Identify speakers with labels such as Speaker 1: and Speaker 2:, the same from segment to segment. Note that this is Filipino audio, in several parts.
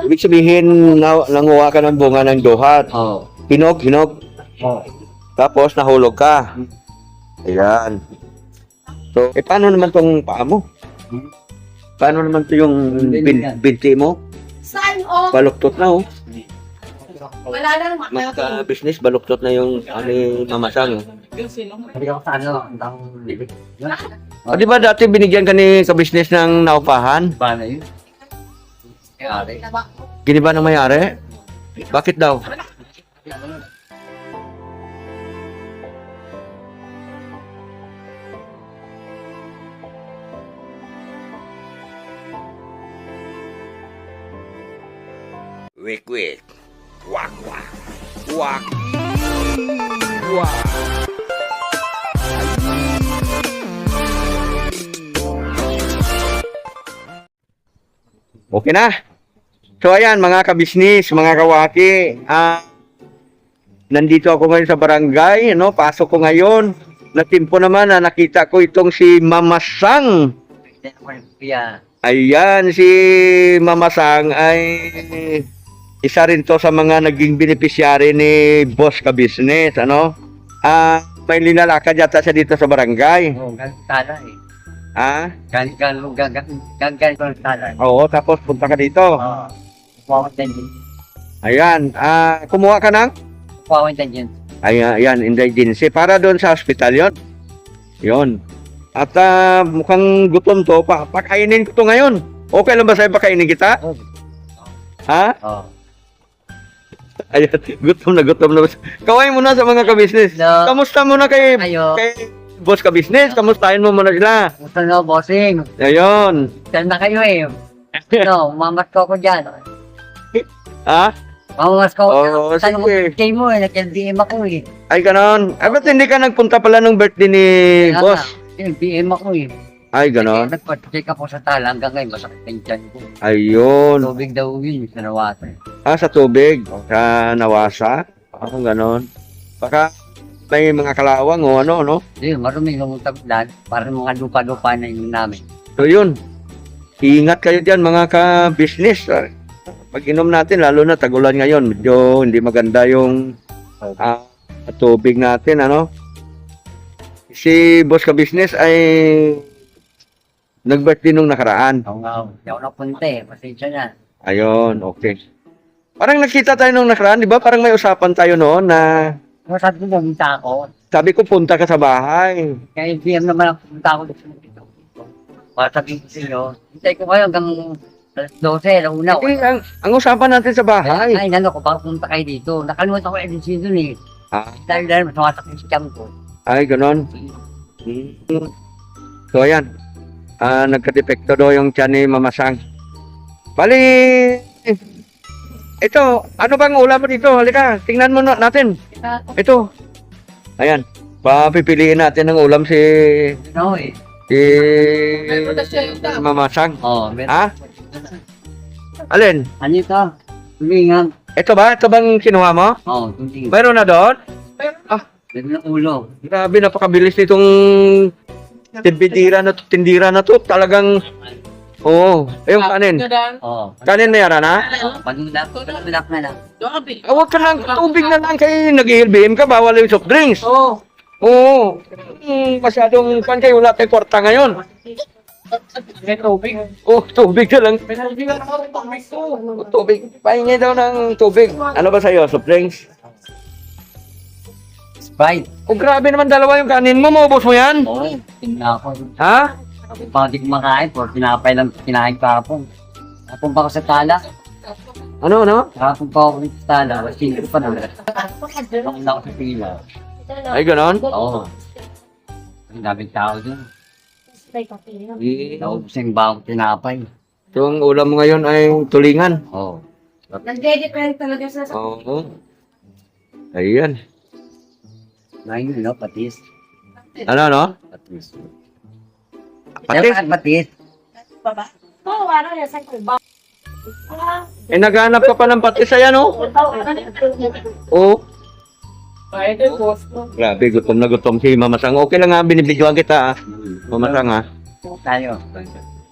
Speaker 1: Ibig sabihin, nanguha ka ng bunga ng duhat.
Speaker 2: Oo.
Speaker 1: Hinog.
Speaker 2: Oo.
Speaker 1: Tapos nahulog ka. Ayan. So, paano naman tong paa mo? Paano naman to yung binti mo?
Speaker 3: Saan o?
Speaker 1: Baluktot na, oh.
Speaker 3: Wala lang.
Speaker 1: Mga business, baluktot na yung mamasang.
Speaker 2: Sabi ako sa ano, ang taong libig.
Speaker 1: O, di ba dati binigyan ka ni ka-business ng naupahan?
Speaker 2: Paano yun? Kaya
Speaker 1: Giniba ng mayari? Bakit daw? Wik. Wak. Okay na. So ayan mga kabisnis, mga kawaki, nandito ako ngayon sa barangay, pasok ko ngayon. Natimpo naman na nakita ko itong si Mama Sang. Ayan, si Mama Sang ay isa rin to sa mga naging beneficiary ni Boss Kabisnes, may linalakad yata siya dito sa barangay.
Speaker 2: Oo, tala eh. Gagal ko tala.
Speaker 1: Oo, tapos punta ka dito.
Speaker 2: Oo. Pawawan din.
Speaker 1: Ayan, kumuha ka ng?
Speaker 2: Pawawan din.
Speaker 1: Ayan, indigency. Para doon sa hospital yon. Yon. At mukhang gutom to. Pakainin ko to ngayon. Okay lang ba sa'yo pakainin kita?
Speaker 2: Oo.
Speaker 1: Ha?
Speaker 2: Oo.
Speaker 1: Ayan, gutom na. Kaway muna sa mga kabisnes.
Speaker 2: No.
Speaker 1: Kamusta muna kay Boss Kabisnes? Kamustahin mo muna sila.
Speaker 2: Gusto na, bossing.
Speaker 1: Ayun.
Speaker 2: Saan na kayo eh? No, mamas ko ako dyan.
Speaker 1: Ha?
Speaker 2: Mamas ko
Speaker 1: Oo,
Speaker 2: ako. Saan mo
Speaker 1: sige.
Speaker 2: birthday mo eh? Nag-LBM ako eh.
Speaker 1: Ay, ganon. Ba't hindi ka nagpunta pala nung birthday ni Boss?
Speaker 2: LBM ako eh.
Speaker 1: Ay, ganon.
Speaker 2: Nagpa-check ako sa tala hanggang ngayon. Masakit yung tiyan ko.
Speaker 1: Ayun.
Speaker 2: Tubig daw yun. Sinawasan.
Speaker 1: Sa tubig. Sa nawasa. Ako ganon. Baka may mga kalawang o no?
Speaker 2: Hindi, marumi yung tablan. Parang mga lupa-lupa na yun namin.
Speaker 1: So yun. Ingat kayo dyan mga ka-business. Pag inom natin, lalo na tagulan ngayon, medyo hindi maganda yung tubig natin, Si Boss Ka-Business ay nag-birthday nung nakaraan.
Speaker 2: Oo nga. Hindi ako napunta eh. Pasensya na.
Speaker 1: Ayun, okay. Parang nakita tayo nung nakaraan, di ba? Parang may usapan tayo noon na
Speaker 2: Sabi ko, pumunta ako.
Speaker 1: sabi ko punta ka sa bahay.
Speaker 2: Kaya LBM naman ako pumunta ako dito. Para sabihin ko sa inyo, hintay ko kayo hanggang alas 12, alauna.
Speaker 1: Hindi, ang usapan natin sa bahay.
Speaker 2: Ay, nano ko, baka pumunta kayo dito. Nakalimutan ko edisi dun eh. Dahil sumasakit si Cham ko.
Speaker 1: Ay, ganon. So, ayan. Nagka-depekto daw yung tiyan ni Mama Sang. Bali, ito, ano bang ulam mo dito? Halika, tingnan mo natin. Ito. Ayan. Papipiliin natin ng ulam si
Speaker 2: No eh.
Speaker 1: Mama Sang.
Speaker 2: Oo,
Speaker 1: Ha? Alin?
Speaker 2: Ano ito? Tulingan.
Speaker 1: Ito ba? Ito bang kinuha mo?
Speaker 2: Oo, tulingan.
Speaker 1: Mayroon na doon?
Speaker 2: Meron ng ulo.
Speaker 1: Grabe, napakabilis nitong tindira na to. Talagang, oo. Yung kanin.
Speaker 2: Oo.
Speaker 1: Kanin mayara na?
Speaker 2: Panulak na lang.
Speaker 1: Huwag ka lang, tubig na lang kayo. Nag-LBM ka, bawal yung soft drinks.
Speaker 3: Oo.
Speaker 1: Oo. Masyadong kan kayo, wala tayong kwarta ngayon.
Speaker 3: May tubig.
Speaker 1: Oh, tubig na lang.
Speaker 3: Pinalbigan ako ng tubig to.
Speaker 1: Tubig. Pahingi daw ng tubig. Ano ba sa'yo, soft drinks?
Speaker 2: Sprite.
Speaker 1: Oh, grabe naman dalawa yung kanin mo. Maubos mo yan?
Speaker 2: Oo. Tingnan ako.
Speaker 1: Ha?
Speaker 2: Pag di kumakain, por pinapay lang kinain kahapon. Kahapon pa ako sa tala.
Speaker 1: Ano?
Speaker 2: Kahapon pa ako sa tala. Kasi ko pa naman. Nakuna ako sa pila.
Speaker 1: Ay, ganon?
Speaker 2: Oo. Ang daming tao dun. Naubos yung bawang tinapay.
Speaker 1: Yung ulam mo ngayon ay tulingan.
Speaker 2: Oo.
Speaker 3: Nag-dedepend talaga sa
Speaker 1: Oo. Ayan.
Speaker 2: Ngayon, no? Patis.
Speaker 1: Ano?
Speaker 2: Patis.
Speaker 1: Patis?
Speaker 2: Patis.
Speaker 3: baba. Oo, ano yan, sa kuba.
Speaker 1: Naghanap ka pa ng patis, ayan, oh. Oo.
Speaker 3: Pwede, boss.
Speaker 1: Grabe, gutom na gutom si Mama Sang. Okay lang nga, binibidyoan kita, Mama Sang,
Speaker 2: Tayo.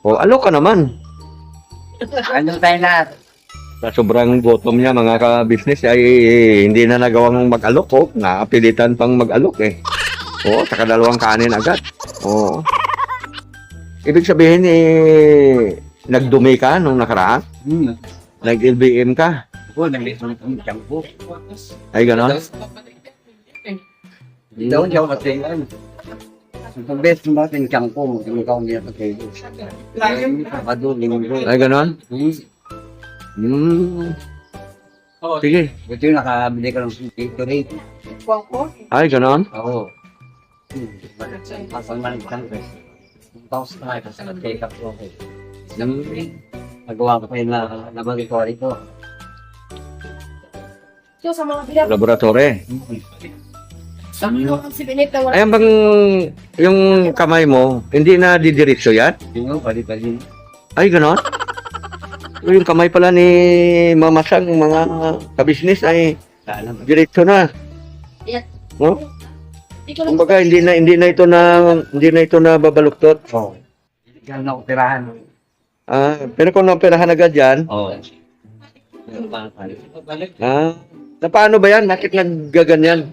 Speaker 1: O, alok ka naman.
Speaker 2: Ano tayo na?
Speaker 1: Sa sobrang gutom niya, mga ka-business, ay hindi na nagawang mag-alok. Oh. Napilitan pang mag-alok eh. Oo, saka dalawang kanin agad. Oo. Ibig sabihin, nagdumi ka nung nakaraan? Nag-LBM ka?
Speaker 2: Oo, nandito na kami tiyangko.
Speaker 1: Ay, ganon?
Speaker 2: Hindi daw niya ako katilan. Ang best mo natin tiyangko, yung ikaw niya katilan. Sabado, linggo.
Speaker 1: Ay, ganon? Sige.
Speaker 2: Ito yung nakabili ka ng Gatorade.
Speaker 1: Ay, ganon?
Speaker 2: Oo. Masang managtan ko. Tapos na kayo sa take up ko. Nagawa ko kayo na laboratory ko.
Speaker 3: So, sa mga bilang,
Speaker 1: Laboratory.
Speaker 3: si Benito wala.
Speaker 1: Ayan bang, yung kamay mo, hindi na didiretso yan?
Speaker 2: Yung pali-pali.
Speaker 1: Ay, ganon? Yung kamay pala ni Mamasang, mga kabisnes ay
Speaker 2: Sana.
Speaker 1: diretso na.
Speaker 3: Yan.
Speaker 1: No?
Speaker 3: Ikaw lang.
Speaker 1: Kumbaga, hindi na ito na babaluktot.
Speaker 2: Oo. Ganun ako tirahan.
Speaker 1: Pero kung naperahan agad yan,
Speaker 2: Oo.
Speaker 1: na paano ba yan? Bakit naggaganyan?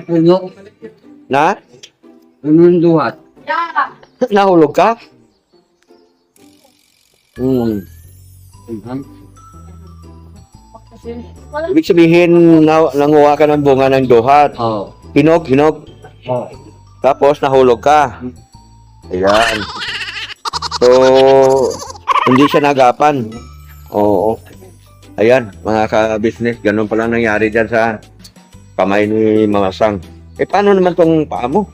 Speaker 2: Puno.
Speaker 1: Na?
Speaker 2: Punong duhat.
Speaker 3: Yeah.
Speaker 1: Nahulog ka?
Speaker 3: Wala.
Speaker 1: Ibig sabihin, nanguha ka ng bunga ng duhat.
Speaker 2: Oo.
Speaker 1: Hinog.
Speaker 2: Oo.
Speaker 1: Tapos nahulog ka. Ayan. So, hindi siya nagapan. Oo. Ayan, mga ka-business, ganun pala nangyari dyan sa kamay ni Mamasang. Paano naman tong paa mo?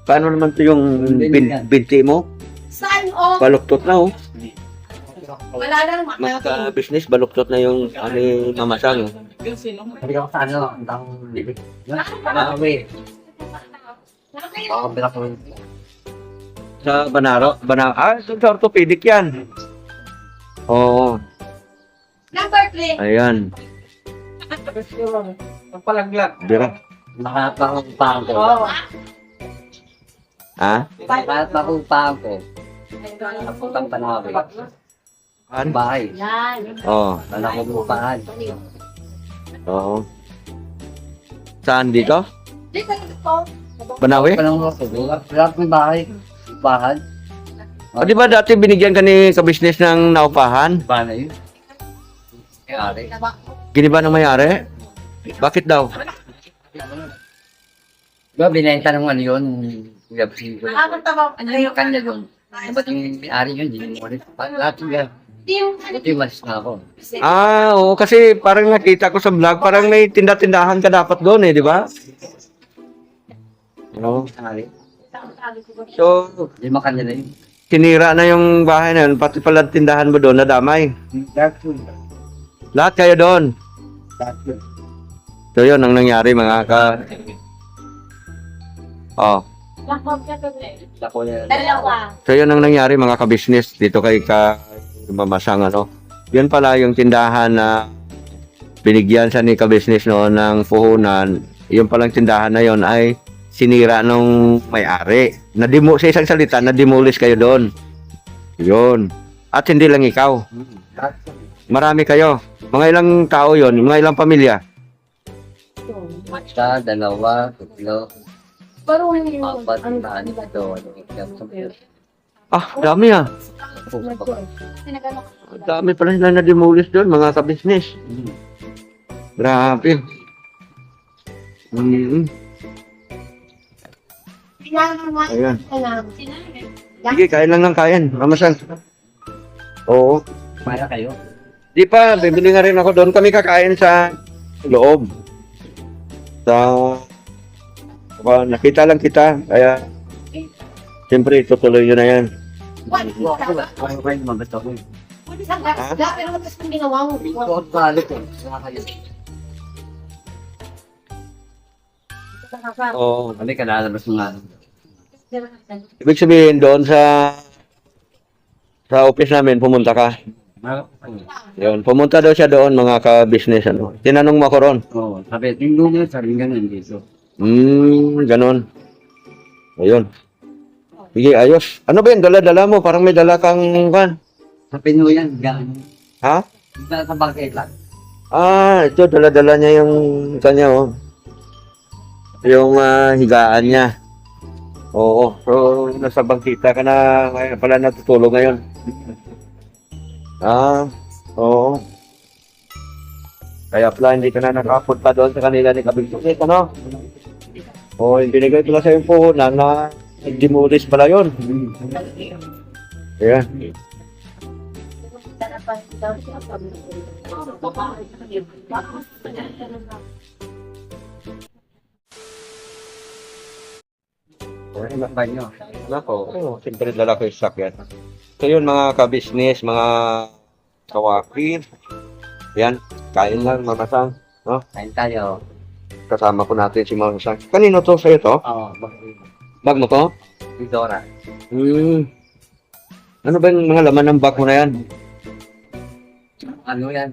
Speaker 1: Paano naman to yung binti mo?
Speaker 3: Saan o?
Speaker 1: Baluktot na oh.
Speaker 3: Wala nang
Speaker 1: Mga ka-business, baluktot na yung ni Mamasang.
Speaker 2: Sabi ko sa ano, ang tawang libig. Nakaway. Nakabila ko.
Speaker 1: Sa Banaro? Sa orthopedic yan. Oo,
Speaker 3: Number 3.
Speaker 1: ayan.
Speaker 2: Pagpalaglag.
Speaker 1: Bira.
Speaker 2: Nakapakupaan ko.
Speaker 1: Ha?
Speaker 2: Nakapakupaan ko. Napuntang Panawi.
Speaker 1: An?
Speaker 2: Bahay.
Speaker 3: Yan.
Speaker 1: Oo.
Speaker 2: Nanakumpaan.
Speaker 1: Oo. Saan dito?
Speaker 3: Dito ito.
Speaker 1: Banawi?
Speaker 2: Panang ako. Lahat ng bahay. Bahan.
Speaker 1: O di ba dati binigyan ka ni kabisnes ng naupahan?
Speaker 2: Bahan na yun. Kaya
Speaker 1: Giniba ng may-ari? Bakit daw?
Speaker 2: Diba binenta ng ano yun?
Speaker 3: Ano tama?
Speaker 2: Ano yung kanya yun? Ba't yung may-ari yun? Hindi mo ulit. Lahat yung
Speaker 3: Team.
Speaker 2: ito yung malis na ako.
Speaker 1: Oo, kasi parang nakita ko sa vlog, parang may tinda-tindahan ka dapat doon di ba? Oo. So,
Speaker 2: Hindi mo kanya na yun.
Speaker 1: sinira na yung bahay na yun, pati pala tindahan mo doon, nadamay.
Speaker 2: Lahat yun.
Speaker 1: Lahat kayo doon.
Speaker 2: Lahat yun.
Speaker 1: So, yun ang nangyari mga ka... Oh.
Speaker 2: Ako yan.
Speaker 3: Dalawa.
Speaker 1: So, yun ang nangyari mga ka-business dito kay Mamasang, ano. Yun pala yung tindahan na binigyan sa ni ka-business noon ng puhunan. Yung palang tindahan na yon ay sinira nung may-ari. Sa isang salita, na-demolish kayo doon. Yun. At hindi lang ikaw.
Speaker 2: Lahat yun.
Speaker 1: Marami kayo. Mga ilang tao yon, mga ilang pamilya.
Speaker 2: Isa, dalawa, tatlo,
Speaker 3: Pero hindi mo.
Speaker 2: apat, tahan, ito,
Speaker 1: Dami Dami pala sila na-demolish doon, mga ka-business. Grabe. Ayan. Sige, kain lang ng kain. Mamasang. Oo.
Speaker 2: Para kayo.
Speaker 1: Di pa, bibili nga rin ako doon. Kami kakain sa loob. Nakita lang kita. Kaya, siyempre, tutuloy yun na yan.
Speaker 2: Ako kayo, mabasta ko.
Speaker 3: Pero matas kong ginawa mo.
Speaker 2: Ito, balo ko. Saka kayo.
Speaker 1: Oo.
Speaker 2: Kami kalalabas mo nga.
Speaker 1: Ibig sabihin, doon sa office namin, pumunta ka. Yun, pumunta daw siya doon, mga ka-business. Ano. Tinanong mo ko ron.
Speaker 2: Oo, sabi, yung lunes, sabi nga ganun dito.
Speaker 1: Ganon. Ayun. Sige, ayos. Ano ba yan? Dala-dala mo. Parang may dala kang kan.
Speaker 2: Sa Pinoy yan, gano'n.
Speaker 1: Ha?
Speaker 2: Sa bangkay lang.
Speaker 1: Ah, ito. Dala-dala niya yung kanya, oh. Yung higaan niya. Oo. So, nasa bangkita ka na. Ngayon pala natutulog ngayon. Ah, oo. Kaya pala hindi ka na nakapunta doon sa kanila ni Kabigtukit, ano? Oo, yung binigay ko lang sa yung puhunan na demolis pala yun. Ayan.
Speaker 2: Iba ba nyo?
Speaker 1: Nako, siyempre dala ko yung sakyan. So yun mga ka-business, mga kawaki. Yan, kain lang Mamasang.
Speaker 2: Kain tayo.
Speaker 1: Kasama ko natin si Mamasang. Kanino to sa'yo to?
Speaker 2: Oo,
Speaker 1: Bag mo to?
Speaker 2: Vidora.
Speaker 1: Ano ba yung mga laman ng bag mo na yan?
Speaker 2: Ano yan?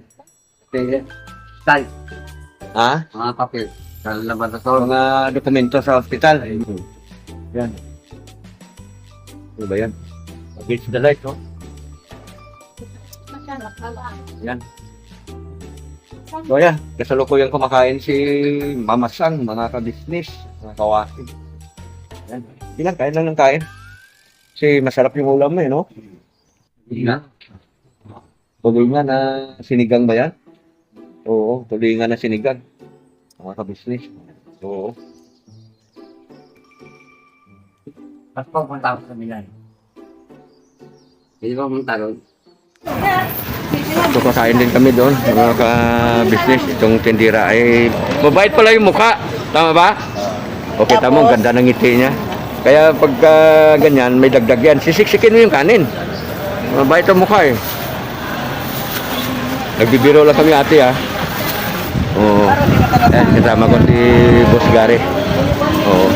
Speaker 2: Tal.
Speaker 1: Ha?
Speaker 2: Mga papel. Sa laboratory.
Speaker 1: Mga dokumento sa hospital. Yan. Ano ba yan? Against the light, no? Yan. So yan, kasalukuyang kumakain si Mama Sang, mga ka-business, mga kawaki. Yan. Ilang kain lang ng kain. Kasi masarap yung ulam mo eh, no?
Speaker 2: Hindi na.
Speaker 1: Tulingan na sinigang ba yan? Oo, tulingan na sinigang. Mga ka-business. Oo.
Speaker 2: Ba't pa pumunta ako sa Milan? Hindi ba pumunta doon?
Speaker 1: So kakain din kami doon, mga ka-business. Itong tindira ay mabait pala yung mukha. Tama ba? Okay, tama. Ang ganda ng ngiti niya. Kaya pagka ganyan, may dagdag yan. Sisiksikin mo yung kanin. Mabait ang mukha eh. Nagbibiro lang kami ate ha. Oo. Kasama ko si Boss Gary. Oo.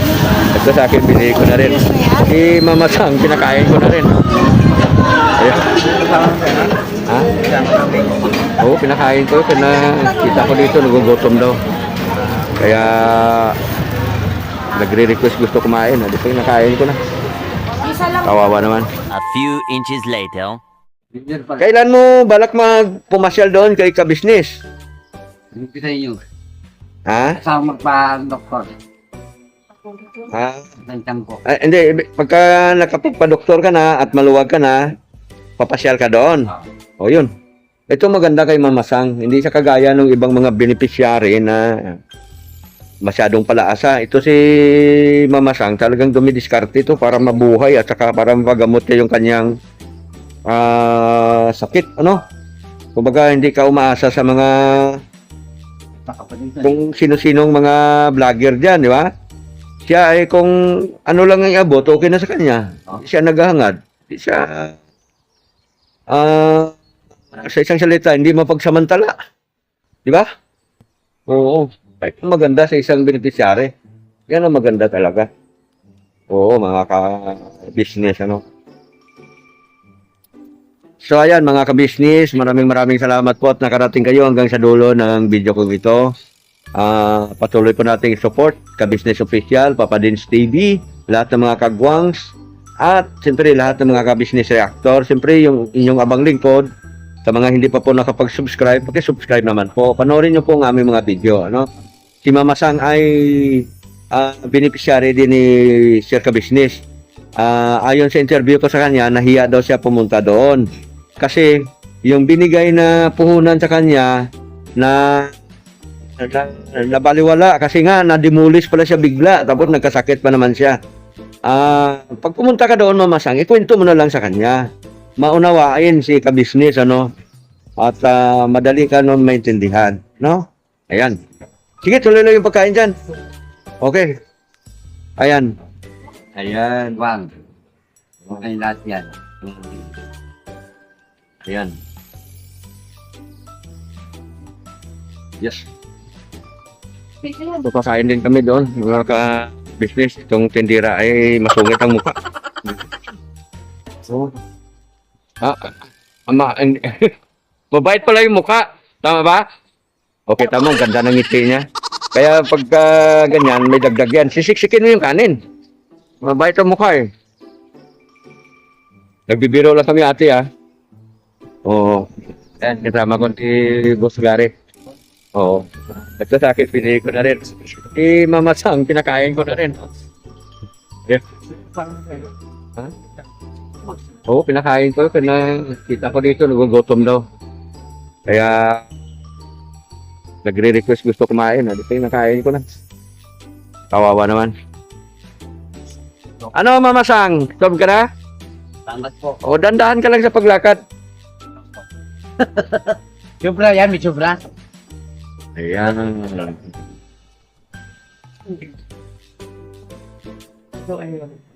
Speaker 1: Ito sa akin, binili ko na rin. Si Mama Sang, pinakain ko na rin. Ayan. Ha? Oo, pinakain ko. Kita ko dito, nagugutom daw. Kaya nagre-request gusto kumain. Di pa nakain ko na. Kawawa naman.
Speaker 4: A few inches later.
Speaker 2: Hindi pa.
Speaker 1: Kailan mo balak magpumasyal doon kay ka-business?
Speaker 2: Hindi sa inyo.
Speaker 1: Ha?
Speaker 2: Kasama magpa-doktor.
Speaker 1: Ha?
Speaker 2: Tantang ko.
Speaker 1: Ay, hindi, pagka nakapagpa-doktor ka na at maluwag ka na, papasyal ka doon. O yun. Ito maganda kay Mama Sang. Hindi siya kagaya ng ibang mga beneficiary na masyadong palaasa. Ito si Mama Sang, talagang dumidiskarte ito para mabuhay at saka para mapagamot niya yung kanyang sakit. Ano? Kumbaga, hindi ka umaasa sa mga kung sino-sinong mga vlogger dyan, di ba? Siya ay kung ano lang ang iabot, okay na sa kanya. Hindi siya naghahangad. Hindi siya sa isang salita, hindi mapagsamantala. Di ba? Oo. Ay, maganda sa isang beneficiary. Yan ang maganda talaga. Oo, mga ka-business, ano. So, ayan, mga ka-business, maraming salamat po at nakarating kayo hanggang sa dulo ng video ko ito. Patuloy po nating support, ka-business official, Papa Dins TV, lahat ng mga kagwangs, at siyempre lahat ng mga ka-business reactor. Siyempre, yung inyong abang lingkod, sa mga hindi pa po nakapag-subscribe, paki-subscribe naman po. Panoorin nyo po ang aming mga video. Ano? Si Mama Sang ay beneficiary din ni Sir Ka-Business. Ayon sa interview ko sa kanya, nahiya daw siya pumunta doon. Kasi yung binigay na puhunan sa kanya na nabaliwala kasi nga na-demolish pala siya bigla tapos nagkasakit pa naman siya. Pag pumunta ka doon, Mama Sang, ikwento mo na lang sa kanya. Maunawain si Ka-Business, ano? At madali ka nun maintindihan, no? Ayan. Sige, tuloy lang yung pagkain dyan. Okay. Ayan. Ayan.
Speaker 2: Wang. Ay lahat yan.
Speaker 1: Ayan. Yes. So, kakain din kami doon, mga ka-business. Itong tindira ay masungit ang mukha. So, mabait pala yung mukha. Tama ba? Okay, tama. Ang ganda ng ngiti niya. Kaya pagka ganyan, may dagdag yan. Sisiksikin mo yung kanin. Mabait ang mukha eh. Nagbibiro lang kami ate ah. Oo. Yan, kasama ko si Boss Gary. Oo. Ito sa akin, pinili ko na rin. Si Mama Sang, pinakain ko na rin. Yeah. Ha? Oo, pinakain ko. Kita ko dito, nagugutom daw. Kaya, nagre-request gusto kumain. Di pinakain ko na. Kawawa naman. Ano, Mama Sang? Stop ka na?
Speaker 2: Salamat po.
Speaker 1: O, dandahan ka lang sa paglakad.
Speaker 2: Sobra yan, may sobra.
Speaker 1: Ayan.
Speaker 3: So, ayun.